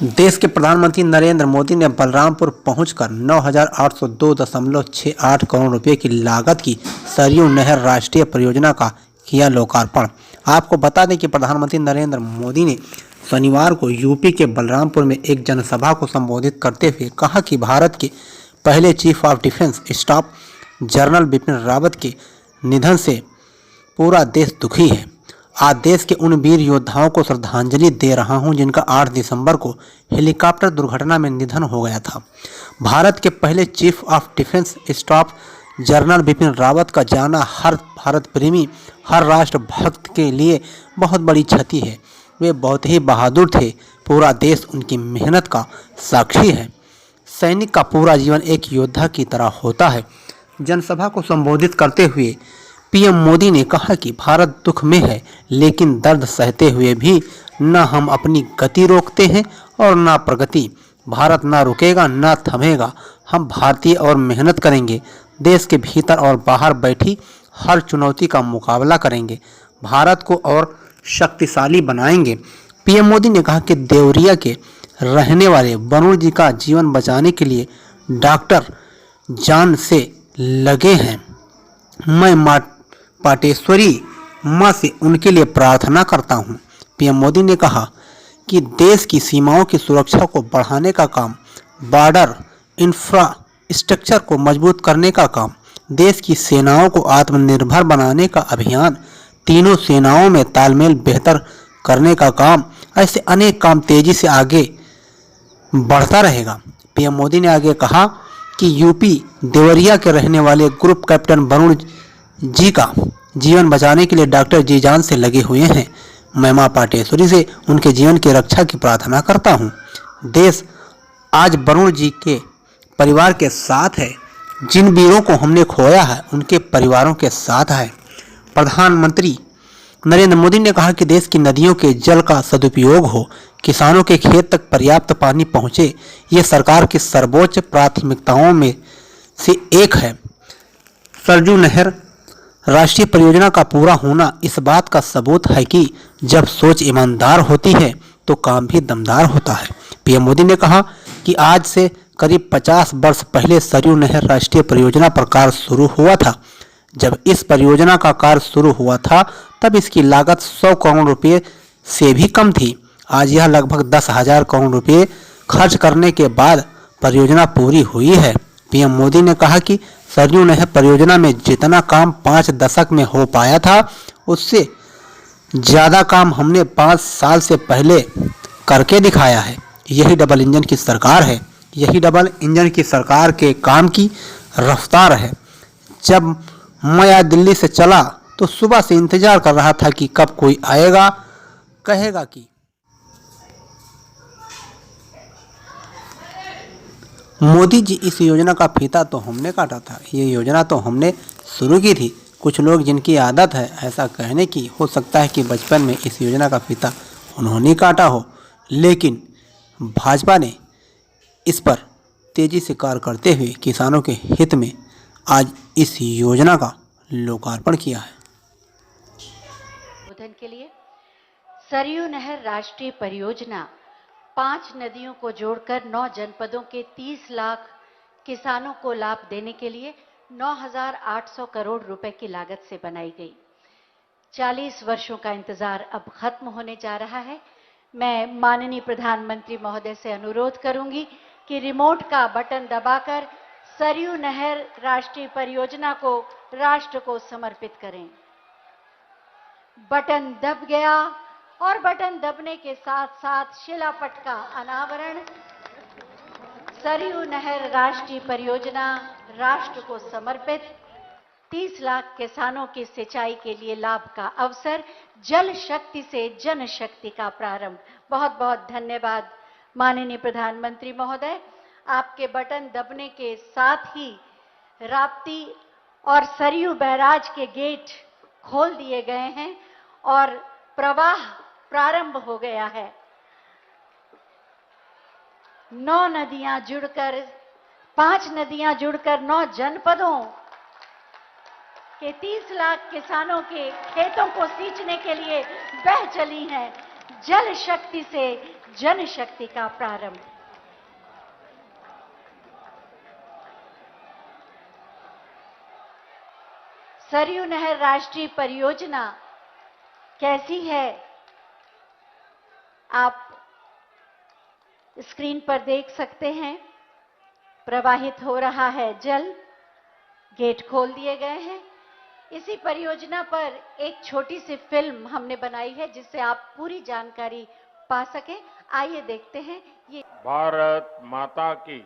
देश के प्रधानमंत्री नरेंद्र मोदी ने बलरामपुर पहुंचकर 9,802.68 करोड़ रुपए की लागत की सरयू नहर राष्ट्रीय परियोजना का किया लोकार्पण। आपको बता दें कि प्रधानमंत्री नरेंद्र मोदी ने शनिवार को यूपी के बलरामपुर में एक जनसभा को संबोधित करते हुए कहा कि भारत के पहले chief of defence staff general Bipin Rawat के निधन से पूरा देश दुखी है। आज देश के उन वीर योद्धाओं को श्रद्धांजलि दे रहा हूं जिनका 8 दिसंबर को हेलीकॉप्टर दुर्घटना में निधन हो गया था। भारत के पहले chief of defence staff general Bipin Rawat का जाना हर भारत प्रेमी, हर राष्ट्र भक्त के लिए बहुत बड़ी क्षति है। वे बहुत ही बहादुर थे। पूरा देश उनकी मेहनत का साक्षी है। सैनिक का पूरा जीवन एक योद्धा की तरह होता है। जनसभा को संबोधित करते हुए पीएम मोदी ने कहा कि भारत दुख में है, लेकिन दर्द सहते हुए भी न हम अपनी गति रोकते हैं और न प्रगति। भारत न रुकेगा न थमेगा। हम भारतीय और मेहनत करेंगे। देश के भीतर और बाहर बैठी हर चुनौती का मुकाबला करेंगे। भारत को और शक्तिशाली बनाएंगे। पीएम मोदी ने कहा कि देवरिया के रहने वाले वरुण जी का जीवन बचाने के लिए डॉक्टर जान से लगे हैं। मैं पाटेश्वरी माँ से उनके लिए प्रार्थना करता हूँ। पीएम मोदी ने कहा कि देश की सीमाओं की सुरक्षा को बढ़ाने का काम, बॉर्डर इंफ्रास्ट्रक्चर को मजबूत करने का काम, देश की सेनाओं को आत्मनिर्भर बनाने का अभियान, तीनों सेनाओं में तालमेल बेहतर करने का काम, ऐसे अनेक काम तेजी से आगे बढ़ता रहेगा। पीएम मोदी ने आगे कहा कि यूपी देवरिया के रहने वाले ग्रुप कैप्टन वरुण जी का जीवन बचाने के लिए डॉक्टर जी जान से लगे हुए हैं। मैं मां पाटेश्वरी से उनके जीवन की रक्षा की प्रार्थना करता हूं। देश आज वरुण जी के परिवार के साथ है। जिन वीरों को हमने खोया है उनके परिवारों के साथ है। प्रधानमंत्री नरेंद्र मोदी ने कहा कि देश की नदियों के जल का सदुपयोग हो, किसानों के खेत तक पर्याप्त पानी पहुंचे, ये सरकार की सर्वोच्च प्राथमिकताओं में से एक है। सरयू नहर राष्ट्रीय परियोजना का पूरा होना इस बात का सबूत है कि जब सोच ईमानदार होती है तो काम भी दमदार होता है। पीएम मोदी ने कहा कि आज से करीब 50 वर्ष पहले सरयू नहर राष्ट्रीय परियोजना पर कार्य शुरू हुआ था। जब इस परियोजना का कार्य शुरू हुआ था तब इसकी लागत 100 करोड़ रुपये से भी कम थी। आज यह लगभग 10,000 करोड़ रुपये खर्च करने के बाद परियोजना पूरी हुई है। पीएम मोदी ने कहा कि सरयू नहर परियोजना में जितना काम 5 दशक में हो पाया था उससे ज़्यादा काम हमने 5 साल से पहले करके दिखाया है। यही डबल इंजन की सरकार है। यही डबल इंजन की सरकार के काम की रफ्तार है। जब मैं आज दिल्ली से चला तो सुबह से इंतजार कर रहा था कि कब कोई आएगा, कहेगा कि मोदी जी इस योजना का फीता तो हमने काटा था, ये योजना तो हमने शुरू की थी। कुछ लोग जिनकी आदत है ऐसा कहने की, हो सकता है कि बचपन में इस योजना का फीता उन्होंने काटा हो, लेकिन भाजपा ने इस पर तेजी से कार्य करते हुए किसानों के हित में आज इस योजना का लोकार्पण किया है। के लिए सरयू नहर राष्ट्रीय परियोजना 5 नदियों को जोड़कर 9 जनपदों के 30 लाख किसानों को लाभ देने के लिए 9,800 करोड़ रुपए की लागत से बनाई गई। 40 वर्षों का इंतजार अब खत्म होने जा रहा है। मैं माननीय प्रधानमंत्री महोदय से अनुरोध करूंगी कि रिमोट का बटन दबाकर सरयू नहर राष्ट्रीय परियोजना को राष्ट्र को समर्पित करें। बटन दब गया और बटन दबने के साथ साथ शिलापट का अनावरण। सरयू नहर राष्ट्रीय परियोजना राष्ट्र को समर्पित। 30 लाख किसानों की सिंचाई के लिए लाभ का अवसर। जल शक्ति से जन शक्ति का प्रारंभ। बहुत बहुत धन्यवाद माननीय प्रधानमंत्री महोदय। आपके बटन दबने के साथ ही राप्ती और सरयू बैराज के गेट खोल दिए गए हैं और प्रवाह प्रारंभ हो गया है। 9 नदियां जुड़कर 5 नदियां जुड़कर 9 जनपदों के 30 लाख किसानों के खेतों को सींचने के लिए बह चली हैं। जल शक्ति से जन शक्ति का प्रारंभ। सरयू नहर राष्ट्रीय परियोजना कैसी है, आप स्क्रीन पर देख सकते हैं। प्रवाहित हो रहा है जल, गेट खोल दिए गए हैं। इसी परियोजना पर एक छोटी सी फिल्म हमने बनाई है जिससे आप पूरी जानकारी पा सकें। आइए देखते हैं ये। भारत माता की,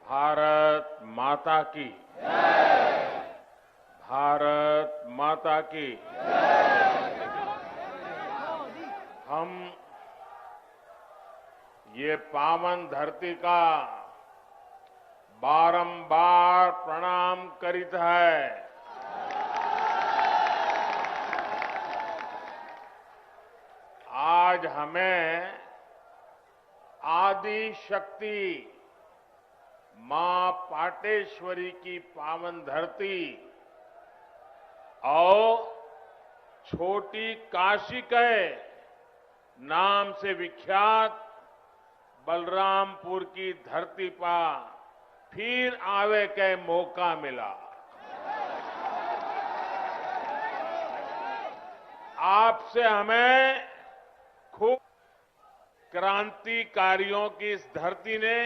भारत माता की, भारत माता की। हम ये पावन धरती का बारंबार प्रणाम करित है। आज हमें आदि शक्ति मां पाटेश्वरी की पावन धरती और छोटी काशी के नाम से विख्यात बलरामपुर की धरती पर फिर आवे के मौका मिला। आपसे हमें खूब क्रांतिकारियों की इस धरती ने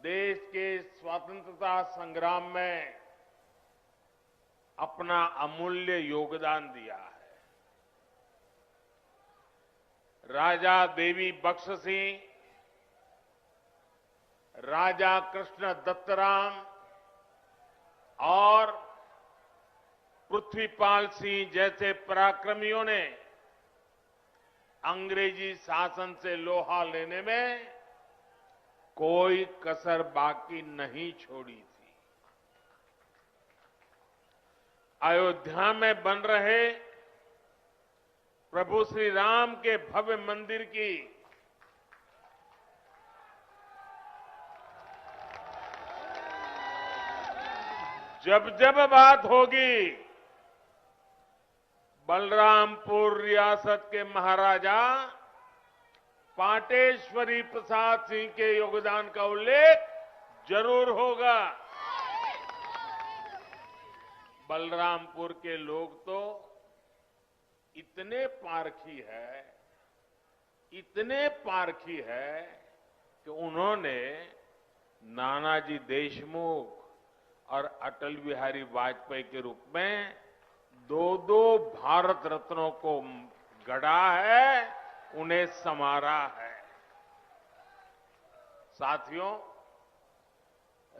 देश के स्वतंत्रता संग्राम में अपना अमूल्य योगदान दिया है। राजा देवी बख्श सिंह, राजा कृष्ण दत्तराम और पृथ्वीपाल सिंह जैसे पराक्रमियों ने अंग्रेजी शासन से लोहा लेने में कोई कसर बाकी नहीं छोड़ी थी। अयोध्या में बन रहे प्रभु श्री राम के भव्य मंदिर की जब जब बात होगी, बलरामपुर रियासत के महाराजा पाटेश्वरी प्रसाद सिंह के योगदान का उल्लेख जरूर होगा। बलरामपुर के लोग तो इतने पारखी है, इतने पारखी है कि उन्होंने नानाजी देशमुख और अटल बिहारी वाजपेयी के रूप में दो भारत रत्नों को गढ़ा है, उन्हें संवारा है। साथियों,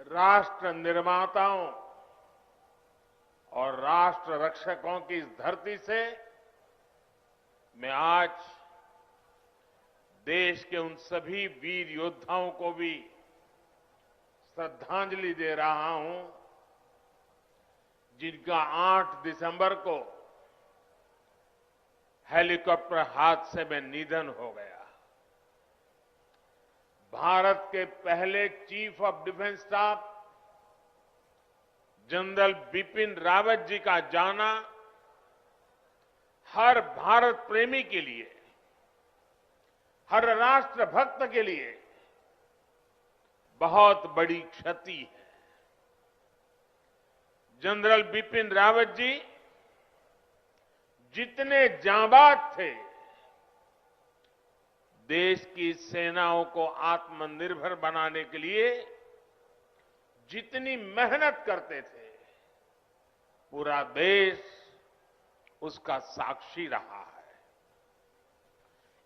राष्ट्र निर्माताओं और राष्ट्र रक्षकों की इस धरती से मैं आज देश के उन सभी वीर योद्धाओं को भी श्रद्धांजलि दे रहा हूं जिनका 8 दिसंबर को हेलीकॉप्टर हादसे में निधन हो गया। भारत के पहले chief of defence staff general Bipin Rawat ji का जाना हर भारत प्रेमी के लिए, हर राष्ट्र भक्त के लिए बहुत बड़ी क्षति है। जनरल बिपिन रावत जी जितने जांबाज थे, देश की सेनाओं को आत्मनिर्भर बनाने के लिए जितनी मेहनत करते थे, पूरा देश उसका साक्षी रहा है।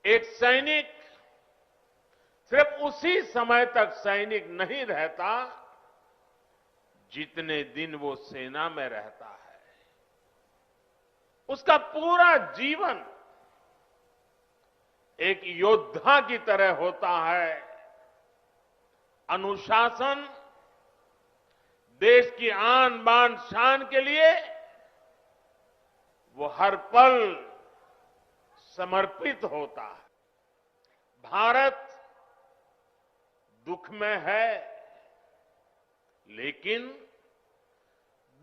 एक सैनिक सिर्फ उसी समय तक सैनिक नहीं रहता जितने दिन वो सेना में रहता है। उसका पूरा जीवन एक योद्धा की तरह होता है। अनुशासन, देश की आन बान शान के लिए वो हर पल समर्पित होता है। भारत दुख में है, लेकिन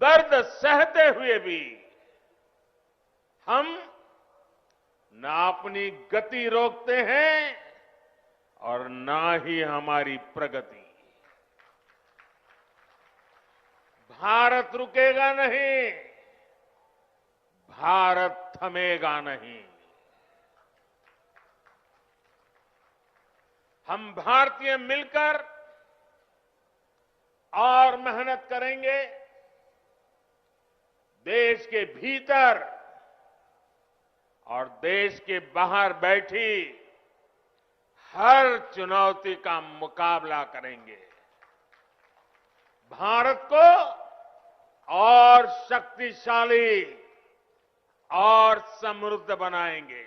दर्द सहते हुए भी हम न अपनी गति रोकते हैं और ना ही हमारी प्रगति। भारत रुकेगा नहीं, भारत थमेगा नहीं। हम भारतीय मिलकर और मेहनत करेंगे। देश के भीतर और देश के बाहर बैठी हर चुनौती का मुकाबला करेंगे। भारत को और शक्तिशाली और समृद्ध बनाएंगे।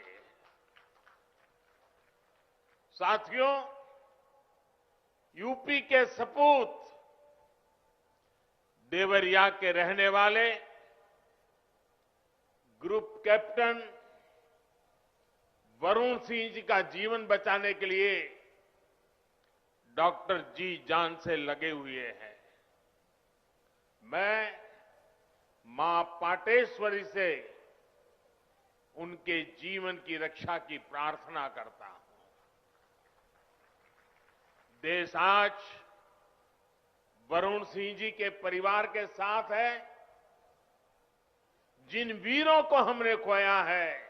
साथियों, यूपी के सपूत देवरिया के रहने वाले ग्रुप कैप्टन वरुण सिंह जी का जीवन बचाने के लिए डॉक्टर जी जान से लगे हुए हैं। मैं मां पाटेश्वरी से उनके जीवन की रक्षा की प्रार्थना करता हूं। देश आज वरुण सिंह जी के परिवार के साथ है। जिन वीरों को हमने खोया है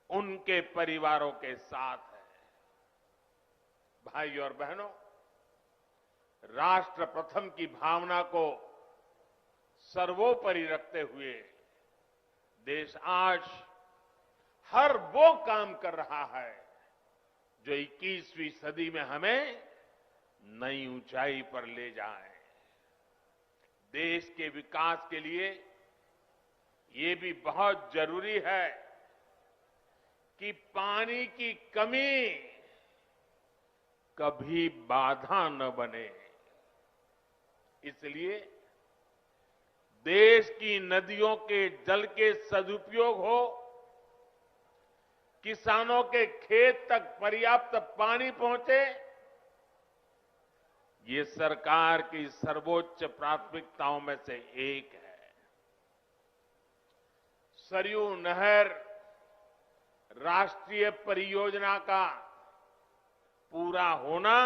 उनके परिवारों के साथ है। भाई और बहनों, राष्ट्र प्रथम की भावना को सर्वोपरि रखते हुए देश आज हर वो काम कर रहा है जो 21वीं सदी में हमें नई ऊंचाई पर ले जाए। देश के विकास के लिए ये भी बहुत जरूरी है कि पानी की कमी कभी बाधा न बने। इसलिए देश की नदियों के जल के सदुपयोग हो, किसानों के खेत तक पर्याप्त पानी पहुंचे, ये सरकार की सर्वोच्च प्राथमिकताओं में से एक है। सरयू नहर राष्ट्रीय परियोजना का पूरा होना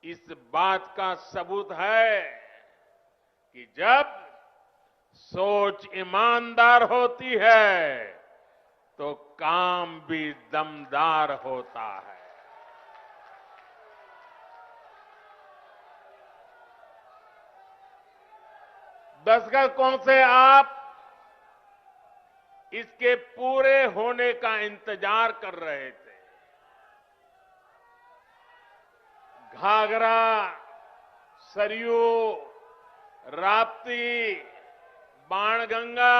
इस बात का सबूत है कि जब सोच ईमानदार होती है तो काम भी दमदार होता है। दशकों से आप इसके पूरे होने का इंतजार कर रहे थे। घाघरा, सरयू, राप्ती, बाणगंगा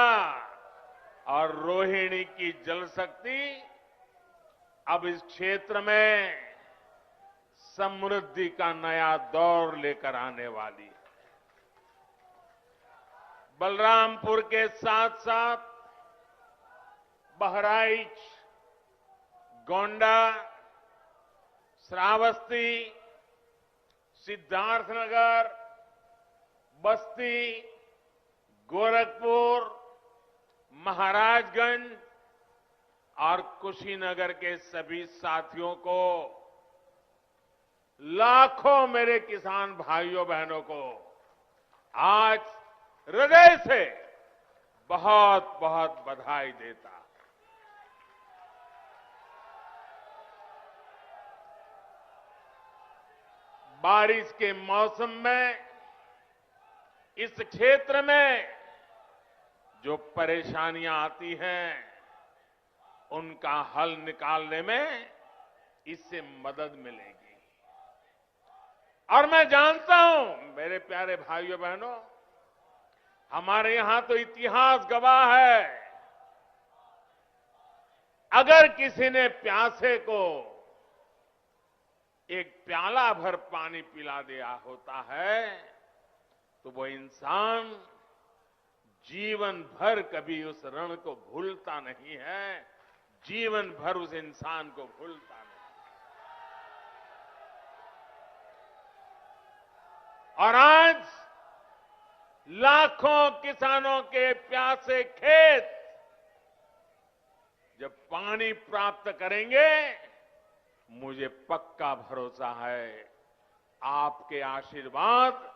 और रोहिणी की जल शक्ति अब इस क्षेत्र में समृद्धि का नया दौर लेकर आने वाली है। बलरामपुर के साथ साथ बहराइच, गोंडा, श्रावस्ती, सिद्धार्थनगर, बस्ती, गोरखपुर, महाराजगंज और कुशीनगर के सभी साथियों को, लाखों मेरे किसान भाइयों बहनों को आज हृदय से बहुत बहुत बधाई देता। बारिश के मौसम में इस क्षेत्र में जो परेशानियां आती हैं उनका हल निकालने में इससे मदद मिलेगी। और मैं जानता हूं मेरे प्यारे भाइयों बहनों, हमारे यहां तो इतिहास गवाह है, अगर किसी ने प्यासे को एक प्याला भर पानी पिला दिया होता है तो वो इंसान जीवन भर कभी उस ऋण को भूलता नहीं है, जीवन भर उस इंसान को भूलता नहीं। और आज लाखों किसानों के प्यासे खेत जब पानी प्राप्त करेंगे, मुझे पक्का भरोसा है आपके आशीर्वाद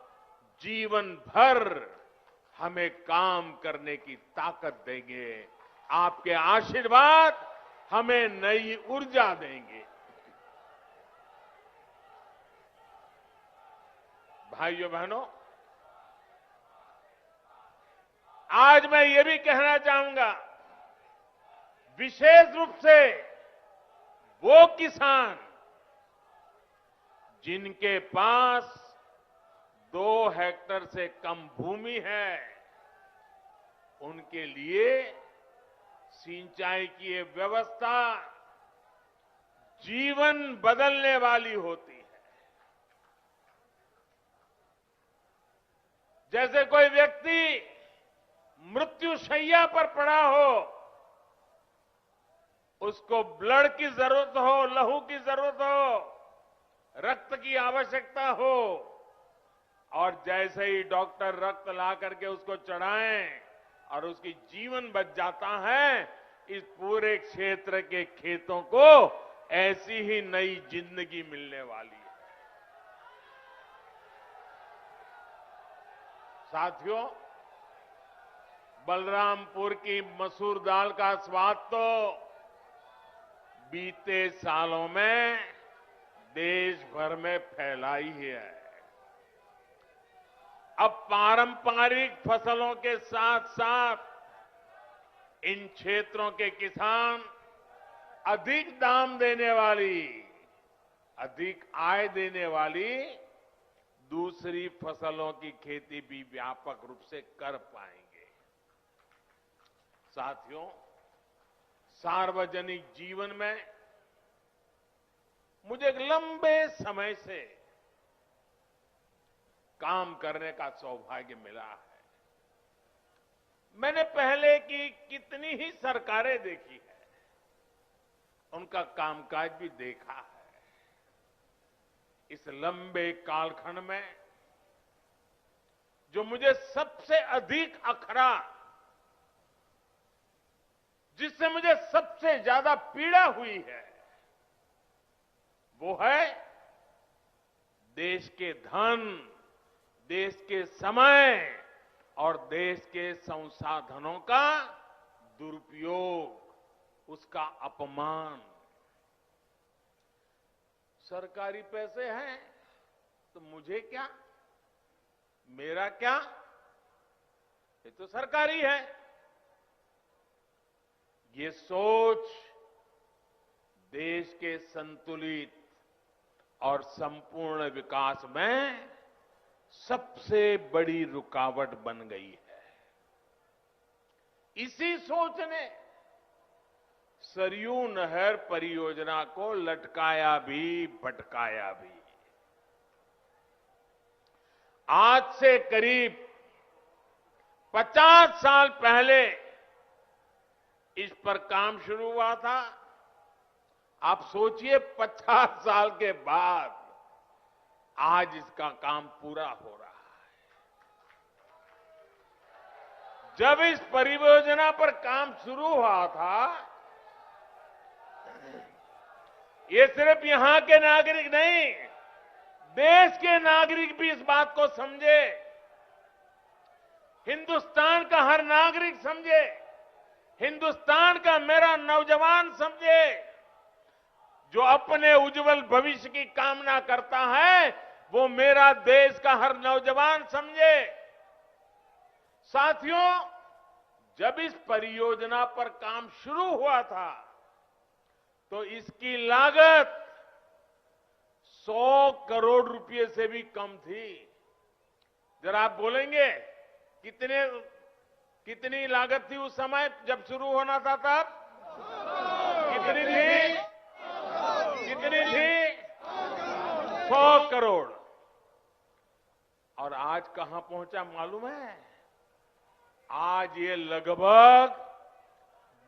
जीवन भर हमें काम करने की ताकत देंगे। आपके आशीर्वाद हमें नई ऊर्जा देंगे। भाइयों बहनों, आज मैं ये भी कहना चाहूंगा, विशेष रूप से वो किसान जिनके पास 2 हेक्टेयर से कम भूमि है, उनके लिए सिंचाई की ये व्यवस्था जीवन बदलने वाली होती है। जैसे कोई व्यक्ति मृत्युशैया पर पड़ा हो, उसको ब्लड की जरूरत हो, लहू की जरूरत हो, रक्त की आवश्यकता हो, और जैसे ही डॉक्टर रक्त ला करके उसको चढ़ाएं और उसकी जीवन बच जाता है, इस पूरे क्षेत्र के खेतों को ऐसी ही नई जिंदगी मिलने वाली है। साथियों, बलरामपुर की मसूर दाल का स्वाद तो बीते सालों में देश भर में फैला ही है। अब पारंपरिक फसलों के साथ साथ इन क्षेत्रों के किसान अधिक दाम देने वाली, अधिक आय देने वाली दूसरी फसलों की खेती भी व्यापक रूप से कर पाएंगे। साथियों, सार्वजनिक जीवन में मुझे एक लंबे समय से काम करने का सौभाग्य मिला है। मैंने पहले की कितनी ही सरकारें देखी है, उनका कामकाज भी देखा है। इस लंबे कालखंड में जो मुझे सबसे अधिक अखरा, जिससे मुझे सबसे ज्यादा पीड़ा हुई है, वो है देश के धन, देश के समय और देश के संसाधनों का दुरुपयोग, उसका अपमान। सरकारी पैसे हैं तो मुझे क्या, मेरा क्या, ये तो सरकारी है। ये सोच देश के संतुलित और संपूर्ण विकास में सबसे बड़ी रुकावट बन गई है। इसी सोच ने सरयू नहर परियोजना को लटकाया भी, भटकाया भी। आज से करीब 50 साल पहले इस पर काम शुरू हुआ था। आप सोचिए, 50 साल के बाद आज इसका काम पूरा हो रहा है। जब इस परियोजना पर काम शुरू हुआ था, ये सिर्फ यहां के नागरिक नहीं, देश के नागरिक भी इस बात को समझे, हिंदुस्तान का हर नागरिक समझे, हिंदुस्तान का मेरा नौजवान समझे, जो अपने उज्जवल भविष्य की कामना करता है, वो मेरा देश का हर नौजवान समझे। साथियों, जब इस परियोजना पर काम शुरू हुआ था तो इसकी लागत 100 करोड़ रुपए से भी कम थी। जरा आप बोलेंगे कितनी लागत थी उस समय जब शुरू होना था तब? कितनी थी? कितनी थी? 100 करोड़। और आज कहां पहुंचा मालूम है? आज ये लगभग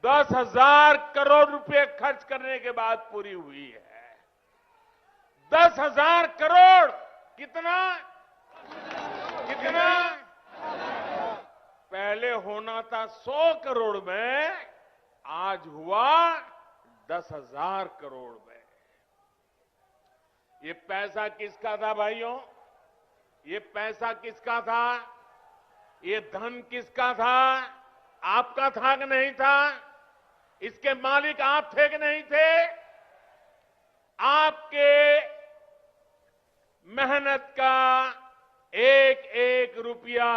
10,000 करोड़ रुपए खर्च करने के बाद पूरी हुई है। 10,000 करोड़ कितना? कितना? पहले होना था 100 करोड़ में, आज हुआ 10,000 करोड़ में। ये पैसा किसका था भाइयों? ये पैसा किसका था? ये धन किसका था? आपका था कि नहीं था? इसके मालिक आप थे कि नहीं थे? आपके मेहनत का एक एक रुपया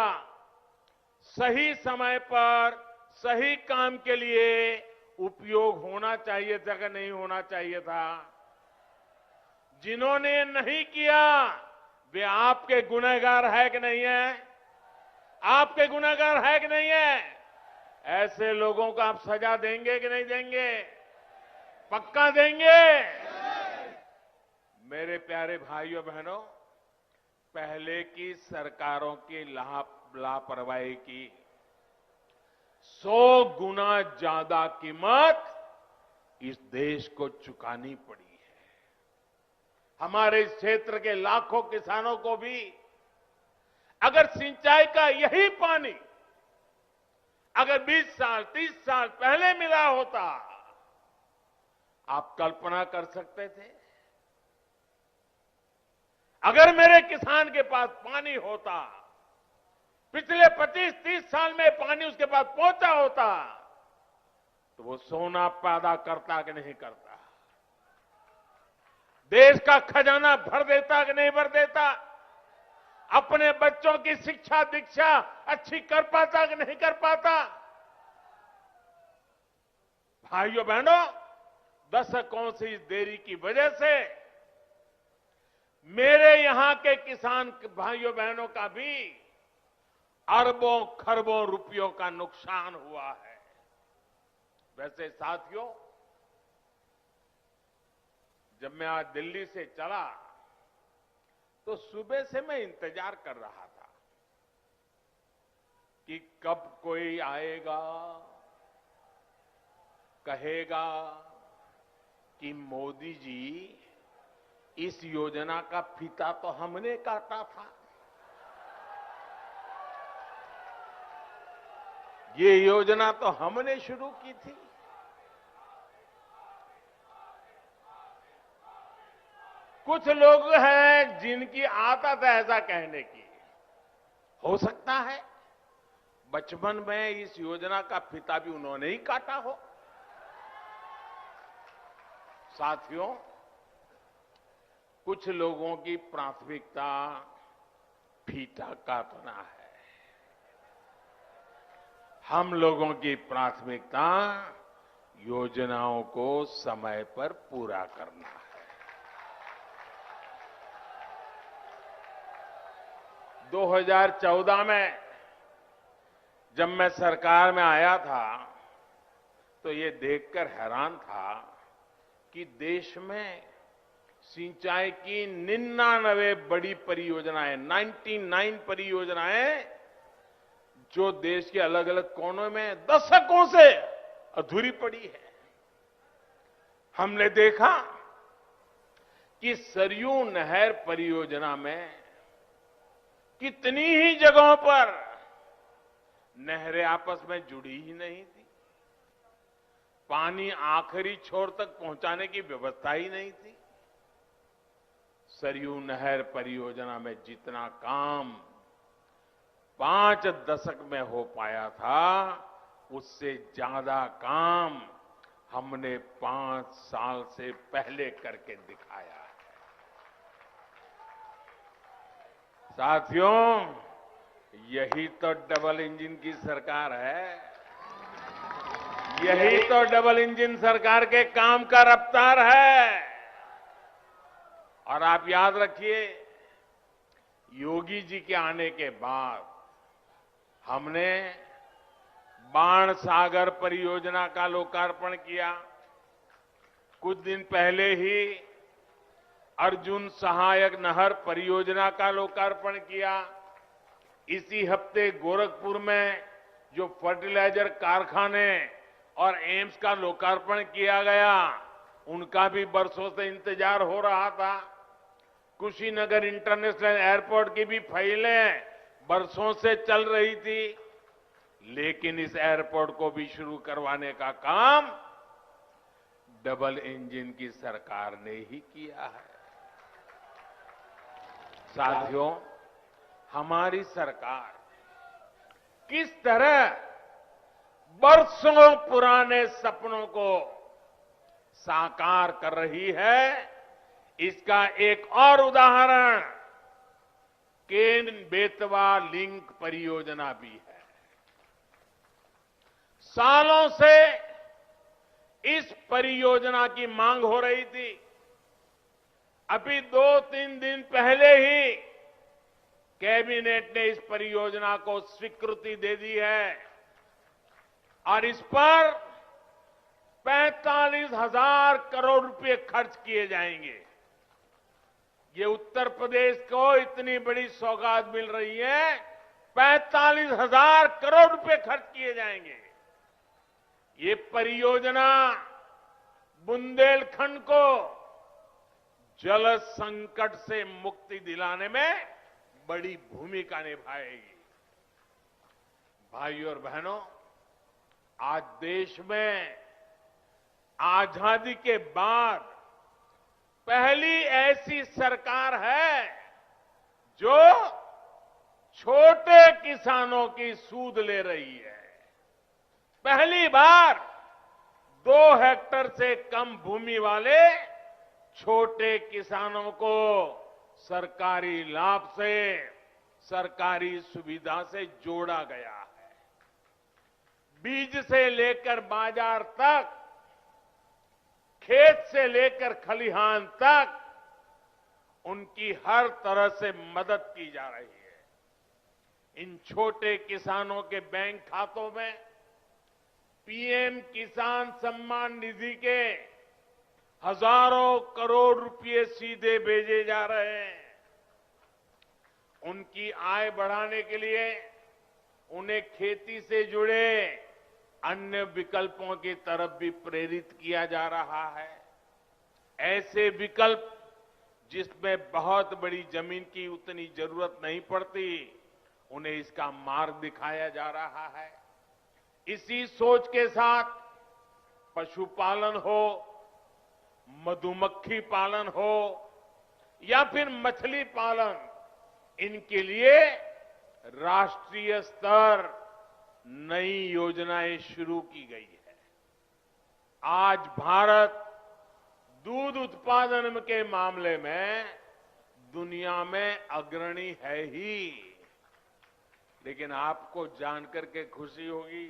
सही समय पर सही काम के लिए उपयोग होना चाहिए था कि नहीं होना चाहिए था? जिन्होंने नहीं किया वे आपके गुनहगार है कि नहीं है? आपके गुनहगार है कि नहीं है? ऐसे लोगों को आप सजा देंगे कि नहीं देंगे? पक्का देंगे? मेरे प्यारे भाइयों बहनों, पहले की सरकारों की लापरवाही की 100 गुना ज्यादा कीमत इस देश को चुकानी पड़ी है। हमारे इस क्षेत्र के लाखों किसानों को भी अगर सिंचाई का यही पानी अगर 20 साल 30 साल पहले मिला होता, आप कल्पना कर सकते थे? अगर मेरे किसान के पास पानी होता, पिछले 25-30 साल में पानी उसके पास पहुंचा होता, तो वो सोना पैदा करता कि नहीं करता? देश का खजाना भर देता कि नहीं भर देता? अपने बच्चों की शिक्षा दीक्षा अच्छी कर पाता कि नहीं कर पाता? भाइयों बहनों, दशकों से इस देरी की वजह से मेरे यहां के किसान भाइयों बहनों का भी अरबों खरबों रुपयों का नुकसान हुआ है। वैसे साथियों, जब मैं आज दिल्ली से चला तो सुबह से मैं इंतजार कर रहा था कि कब कोई आएगा, कहेगा कि मोदी जी इस योजना का फीता तो हमने काटा था, ये योजना तो हमने शुरू की थी। कुछ लोग हैं जिनकी आदत है ऐसा कहने की। हो सकता है बचपन में इस योजना का फीता भी उन्होंने ही काटा हो। साथियों, कुछ लोगों की प्राथमिकता फीता काटना है, हम लोगों की प्राथमिकता योजनाओं को समय पर पूरा करना है। 2014 में जब मैं सरकार में आया था तो ये देखकर हैरान था कि देश में सिंचाई की 99 बड़ी परियोजनाएं, 99 परियोजनाएं जो देश के अलग अलग कोनों में दशकों से अधूरी पड़ी है। हमने देखा कि सरयू नहर परियोजना में कितनी ही जगहों पर नहरें आपस में जुड़ी ही नहीं थी, पानी आखिरी छोर तक पहुंचाने की व्यवस्था ही नहीं थी। सरयू नहर परियोजना में जितना काम 5 दशक में हो पाया था, उससे ज्यादा काम हमने 5 साल से पहले करके दिखाया है। साथियों, यही तो डबल इंजन की सरकार है, यही तो डबल इंजन सरकार के काम का रफ्तार है। और आप याद रखिए, योगी जी के आने के बाद हमने बाण सागर परियोजना का लोकार्पण किया। कुछ दिन पहले ही अर्जुन सहायक नहर परियोजना का लोकार्पण किया। इसी हफ्ते गोरखपुर में जो फर्टिलाइजर कारखाने और एम्स का लोकार्पण किया गया, उनका भी बरसों से इंतजार हो रहा था। कुशीनगर इंटरनेशनल एयरपोर्ट की भी फाइलें बरसों से चल रही थी, लेकिन इस एयरपोर्ट को भी शुरू करवाने का काम डबल इंजन की सरकार ने ही किया है। साथियों, हमारी सरकार किस तरह बरसों पुराने सपनों को साकार कर रही है, इसका एक और उदाहरण केन बेतवा लिंक परियोजना भी है। सालों से इस परियोजना की मांग हो रही थी। अभी 2-3 दिन पहले ही कैबिनेट ने इस परियोजना को स्वीकृति दे दी है और इस पर 45,000 करोड़ रुपए खर्च किए जाएंगे। ये उत्तर प्रदेश को इतनी बड़ी सौगात मिल रही है, 45,000 करोड़ रुपए खर्च किए जाएंगे। ये परियोजना बुंदेलखंड को जल संकट से मुक्ति दिलाने में बड़ी भूमिका निभाएगी। भाइयों और बहनों, आज देश में आजादी के बाद पहली ऐसी सरकार है जो छोटे किसानों की सूद ले रही है। पहली बार 2 हेक्टेयर से कम भूमि वाले छोटे किसानों को सरकारी लाभ से, सरकारी सुविधा से जोड़ा गया है। बीज से लेकर बाजार तक, खेत से लेकर खलिहान तक उनकी हर तरह से मदद की जा रही है। इन छोटे किसानों के बैंक खातों में पीएम किसान सम्मान निधि के हजारों करोड़ रुपए सीधे भेजे जा रहे हैं। उनकी आय बढ़ाने के लिए उन्हें खेती से जुड़े अन्य विकल्पों की तरफ भी प्रेरित किया जा रहा है। ऐसे विकल्प जिसमें बहुत बड़ी जमीन की उतनी जरूरत नहीं पड़ती, उन्हें इसका मार्ग दिखाया जा रहा है। इसी सोच के साथ पशुपालन हो, मधुमक्खी पालन हो या फिर मछली पालन, इनके लिए राष्ट्रीय स्तर नई योजनाएं शुरू की गई है। आज भारत दूध उत्पादन के मामले में दुनिया में अग्रणी है ही, लेकिन आपको जानकर के खुशी होगी,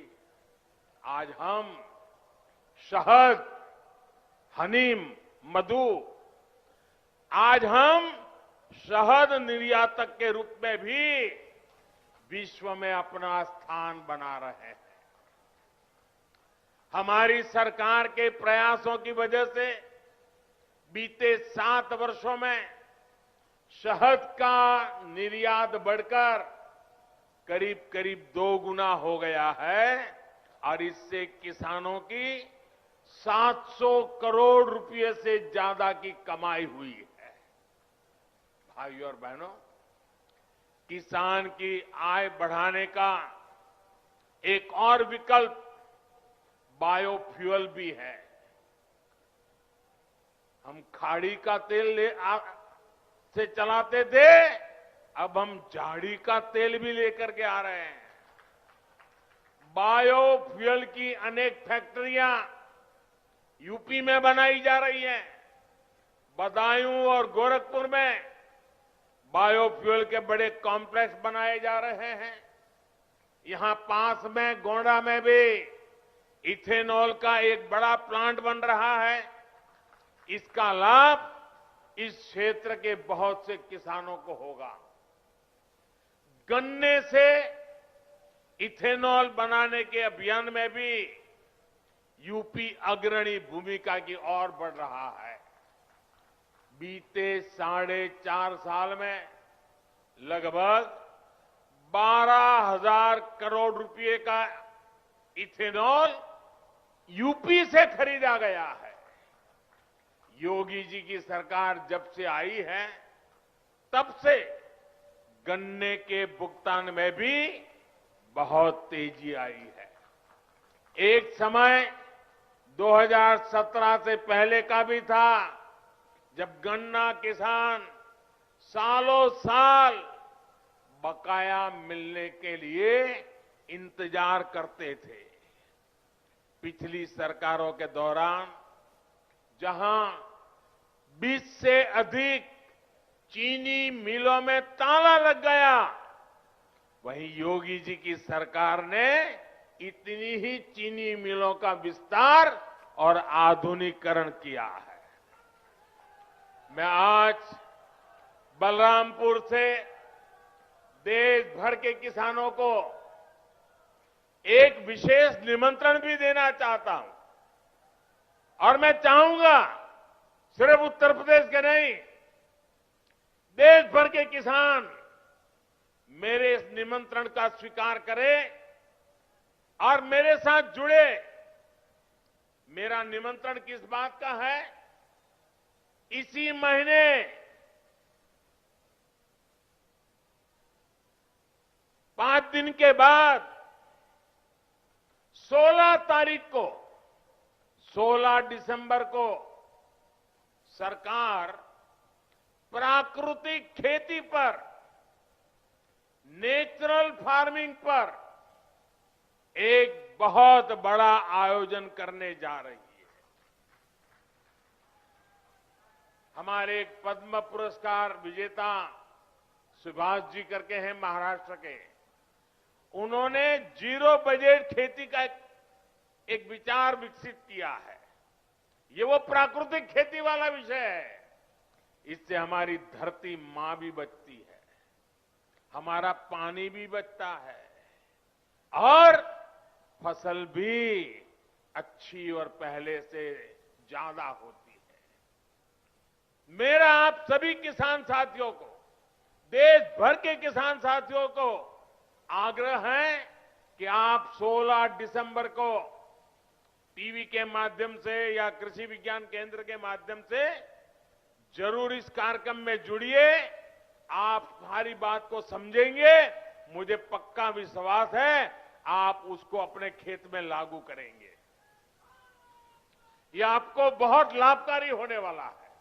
आज हम शहद, हनीम, मधु, आज हम शहद निर्यातक के रूप में भी विश्व में अपना स्थान बना रहे हैं। हमारी सरकार के प्रयासों की वजह से बीते 7 वर्षों में शहद का निर्यात बढ़कर करीब करीब 2 गुना हो गया है और इससे किसानों की 700 करोड़ रुपए से ज्यादा की कमाई हुई है। भाइयों और बहनों, किसान की आय बढ़ाने का एक और विकल्प बायोफ्यूल भी है। हम खाड़ी का तेल से चलाते थे, अब हम झाड़ी का तेल भी लेकर के आ रहे हैं। बायोफ्यूल की अनेक फैक्ट्रियां यूपी में बनाई जा रही हैं। बदायूं और गोरखपुर में बायोफ्यूल के बड़े कॉम्प्लेक्स बनाए जा रहे हैं। यहां पास में गोंडा में भी इथेनॉल का एक बड़ा प्लांट बन रहा है। इसका लाभ इस क्षेत्र के बहुत से किसानों को होगा। गन्ने से इथेनॉल बनाने के अभियान में भी यूपी अग्रणी भूमिका की ओर बढ़ रहा है। बीते 4.5 साल में लगभग 12,000 करोड़ रुपए का इथेनॉल यूपी से खरीदा गया है। योगी जी की सरकार जब से आई है, तब से गन्ने के भुगतान में भी बहुत तेजी आई है। एक समय 2017 से पहले का भी था, जब गन्ना किसान सालों साल बकाया मिलने के लिए इंतजार करते थे। पिछली सरकारों के दौरान जहां 20 से अधिक चीनी मिलों में ताला लग गया, वहीं योगी जी की सरकार ने इतनी ही चीनी मिलों का विस्तार और आधुनिकीकरण किया है। मैं आज बलरामपुर से देश भर के किसानों को एक विशेष निमंत्रण भी देना चाहता हूं, और मैं चाहूंगा सिर्फ उत्तर प्रदेश के नहीं, देश भर के किसान मेरे इस निमंत्रण का स्वीकार करें और मेरे साथ जुड़े। मेरा निमंत्रण किस बात का है? इसी महीने 5 दिन के बाद 16 तारीख को, 16 दिसंबर को सरकार प्राकृतिक खेती पर, नेचुरल फार्मिंग पर एक बहुत बड़ा आयोजन करने जा रही है। हमारे एक पद्म पुरस्कार विजेता सुभाष जी करके हैं महाराष्ट्र के, उन्होंने जीरो बजट खेती का एक विचार विकसित किया है। ये वो प्राकृतिक खेती वाला विषय है। इससे हमारी धरती मां भी बचती है, हमारा पानी भी बचता है और फसल भी अच्छी और पहले से ज्यादा होती है। मेरा आप सभी किसान साथियों को, देश भर के किसान साथियों को आग्रह है कि आप 16 दिसंबर को टीवी के माध्यम से या कृषि विज्ञान केंद्र के माध्यम से जरूर इस कार्यक्रम में जुड़िए। आप हमारी बात को समझेंगे, मुझे पक्का विश्वास है आप उसको अपने खेत में लागू करेंगे। यह आपको बहुत लाभकारी होने वाला है।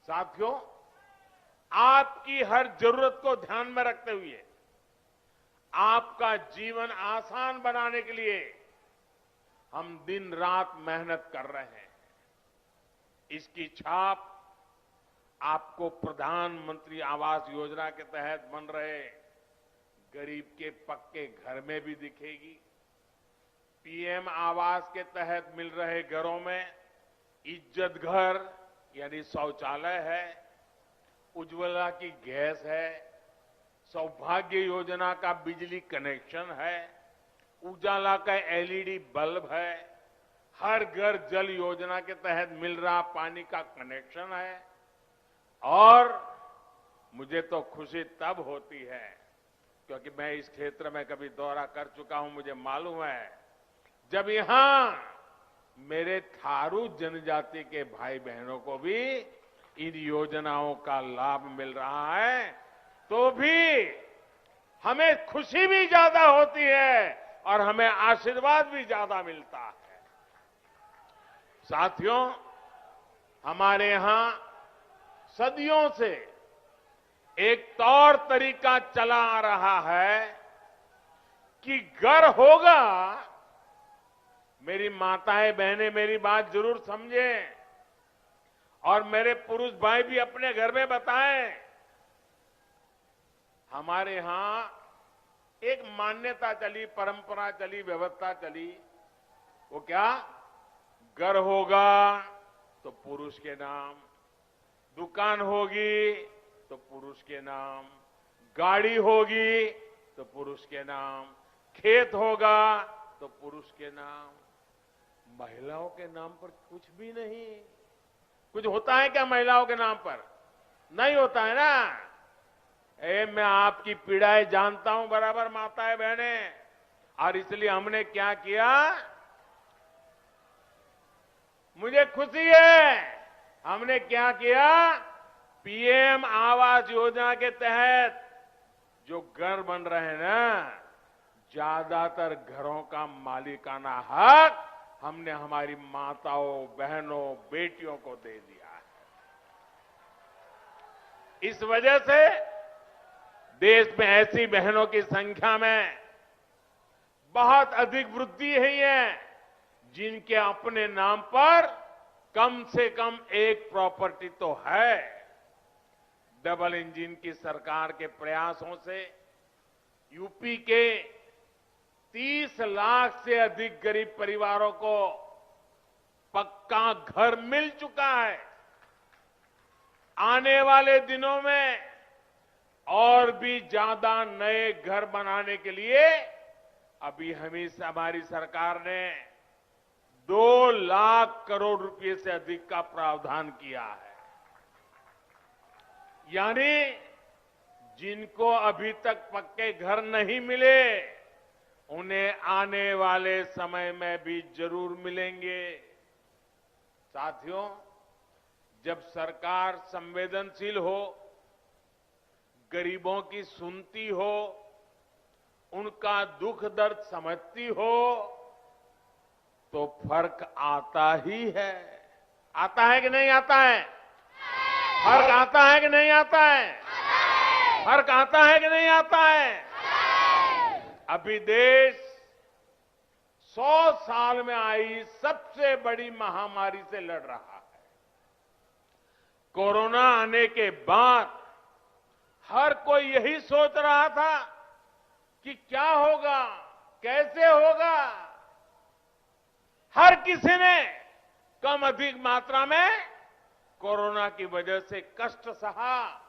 साथियों, आपकी हर जरूरत को ध्यान में रखते हुए आपका जीवन आसान बनाने के लिए हम दिन रात मेहनत कर रहे हैं। इसकी छाप आपको प्रधानमंत्री आवास योजना के तहत बन रहे गरीब के पक्के घर में भी दिखेगी। पीएम आवास के तहत मिल रहे घरों में इज्जत घर यानी शौचालय है, उज्ज्वला की गैस है, सौभाग्य योजना का बिजली कनेक्शन है, उजाला का एलईडी बल्ब है, हर घर जल योजना के तहत मिल रहा पानी का कनेक्शन है। और मुझे तो खुशी तब होती है क्योंकि मैं इस क्षेत्र में कभी दौरा कर चुका हूं, मुझे मालूम है जब यहां मेरे थारू जनजाति के भाई बहनों को भी इन योजनाओं का लाभ मिल रहा है तो भी हमें खुशी भी ज्यादा होती है और हमें आशीर्वाद भी ज्यादा मिलता है। साथियों, हमारे यहां सदियों से एक तौर तरीका चला आ रहा है कि घर होगा। मेरी माताएं बहनें मेरी बात जरूर समझें और मेरे पुरुष भाई भी अपने घर में बताएं। हमारे यहां एक मान्यता चली, परंपरा चली, व्यवस्था चली। वो क्या? घर होगा तो पुरुष के नाम, दुकान होगी तो पुरुष के नाम, गाड़ी होगी तो पुरुष के नाम, खेत होगा तो पुरुष के नाम। महिलाओं के नाम पर कुछ भी नहीं। कुछ होता है क्या महिलाओं के नाम पर? नहीं होता है ना। मैं आपकी पीड़ाएं जानता हूं बराबर माताएं बहनें, और इसलिए हमने क्या किया, मुझे खुशी है हमने क्या किया, पीएम आवास योजना के तहत जो घर बन रहे हैं ना, ज्यादातर घरों का मालिकाना हक हमने हमारी माताओं, बहनों, बेटियों को दे दिया है। इस वजह से देश में ऐसी बहनों की संख्या में बहुत अधिक वृद्धि हुई है जिनके अपने नाम पर कम से कम एक प्रॉपर्टी तो है। डबल इंजन की सरकार के प्रयासों से यूपी के 30 लाख से अधिक गरीब परिवारों को पक्का घर मिल चुका है। आने वाले दिनों में और भी ज्यादा नए घर बनाने के लिए अभी हमारी सरकार ने 2 लाख करोड़ रुपए से अधिक का प्रावधान किया है। यानी जिनको अभी तक पक्के घर नहीं मिले उन्हें आने वाले समय में भी जरूर मिलेंगे। साथियों, जब सरकार संवेदनशील हो, गरीबों की सुनती हो, उनका दुख दर्द समझती हो तो फर्क आता ही है। आता है कि नहीं आता है? फर्क आता है कि नहीं आता है? फर्क आता है कि नहीं आता है? अभी देश 100 साल में आई सबसे बड़ी महामारी से लड़ रहा है। कोरोना आने के बाद हर कोई यही सोच रहा था कि क्या होगा, कैसे होगा। हर किसी ने कम अधिक मात्रा में कोरोना की वजह से कष्ट सहा।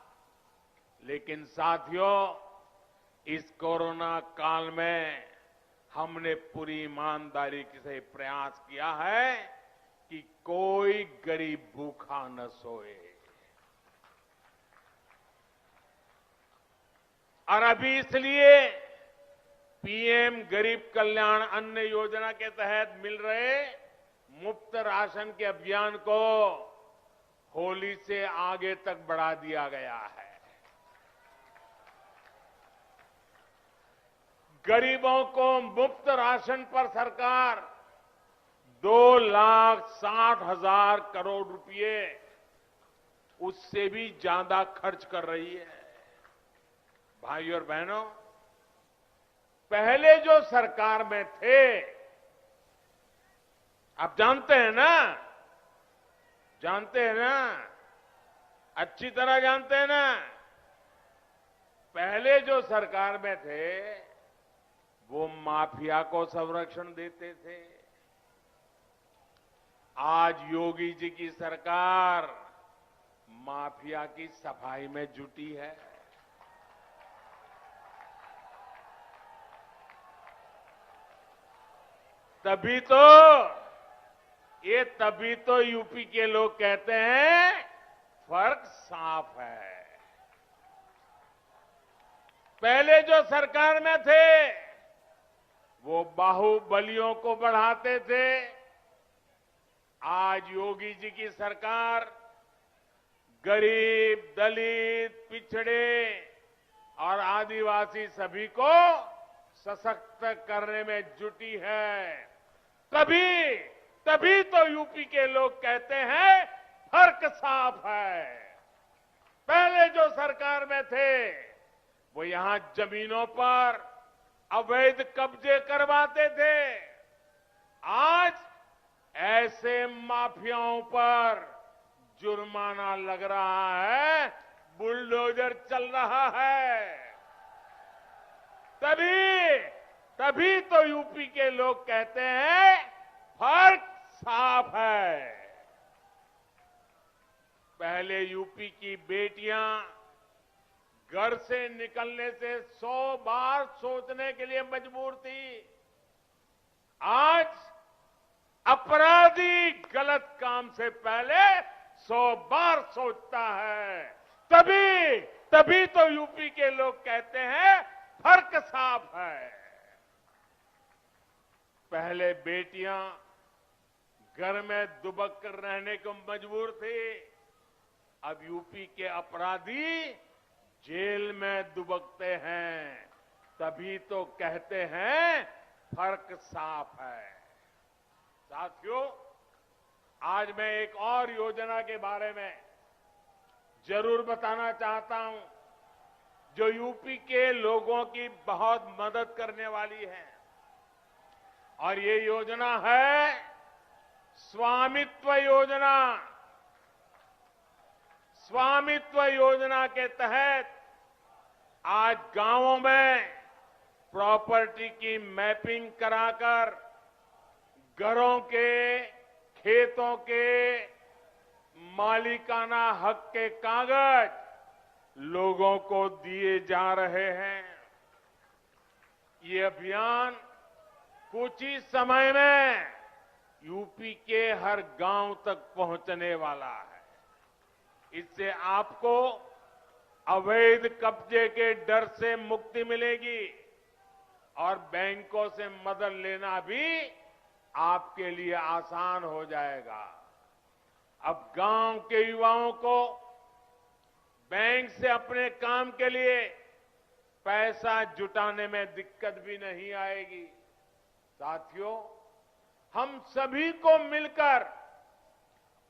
लेकिन साथियों, इस कोरोना काल में हमने पूरी ईमानदारी से प्रयास किया है कि कोई गरीब भूखा न सोए। और अभी इसलिए पीएम गरीब कल्याण अन्न योजना के तहत मिल रहे मुफ्त राशन के अभियान को होली से आगे तक बढ़ा दिया गया है। गरीबों को मुफ्त राशन पर सरकार 2,60,000 करोड़ रुपए उससे भी ज्यादा खर्च कर रही है। भाइयों और बहनों, पहले जो सरकार में थे, आप जानते हैं ना, अच्छी तरह जानते हैं ना। पहले जो सरकार में थे वो माफिया को संरक्षण देते थे। आज योगी जी की सरकार माफिया की सफाई में जुटी है। तभी तो यूपी के लोग कहते हैं फर्क साफ है। पहले जो सरकार में थे वो बाहुबलियों को बढ़ाते थे। आज योगी जी की सरकार गरीब, दलित, पिछड़े और आदिवासी सभी को सशक्त करने में जुटी है। तभी तो यूपी के लोग कहते हैं फर्क साफ है। पहले जो सरकार में थे वो यहां जमीनों पर अवैध कब्जे करवाते थे। आज ऐसे माफियाओं पर जुर्माना लग रहा है, बुलडोजर चल रहा है। तभी तो यूपी के लोग कहते हैं फर्क साफ है। पहले यूपी की बेटियां घर से निकलने से 100 बार सोचने के लिए मजबूर थी। आज अपराधी गलत काम से पहले 100 बार सोचता है। तभी तो यूपी के लोग कहते हैं फर्क साफ है। पहले बेटियां घर में दुबक कर रहने को मजबूर थी। अब यूपी के अपराधी जेल में दुबकते हैं। तभी तो कहते हैं फर्क साफ है। साथियों, आज मैं एक और योजना के बारे में जरूर बताना चाहता हूं, जो यूपी के लोगों की बहुत मदद करने वाली है। और ये योजना है स्वामित्व योजना। स्वामित्व योजना के तहत आज गांवों में प्रॉपर्टी की मैपिंग कराकर घरों के, खेतों के मालिकाना हक के कागज लोगों को दिए जा रहे हैं। ये अभियान कुछ ही समय में यूपी के हर गांव तक पहुंचने वाला है। इससे आपको अवैध कब्जे के डर से मुक्ति मिलेगी और बैंकों से मदद लेना भी आपके लिए आसान हो जाएगा। अब गांव के युवाओं को बैंक से अपने काम के लिए पैसा जुटाने में दिक्कत भी नहीं आएगी। साथियों, हम सभी को मिलकर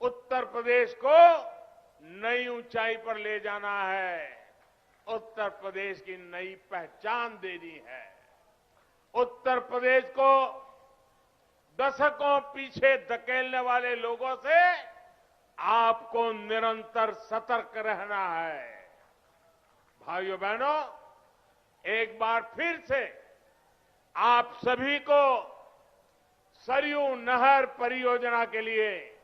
उत्तर प्रदेश को नई ऊंचाई पर ले जाना है। उत्तर प्रदेश की नई पहचान देनी है। उत्तर प्रदेश को दशकों पीछे धकेलने वाले लोगों से आपको निरंतर सतर्क रहना है। भाइयों बहनों, एक बार फिर से आप सभी को सरयू नहर परियोजना के लिए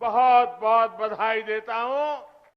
बहुत बहुत बधाई देता हूं।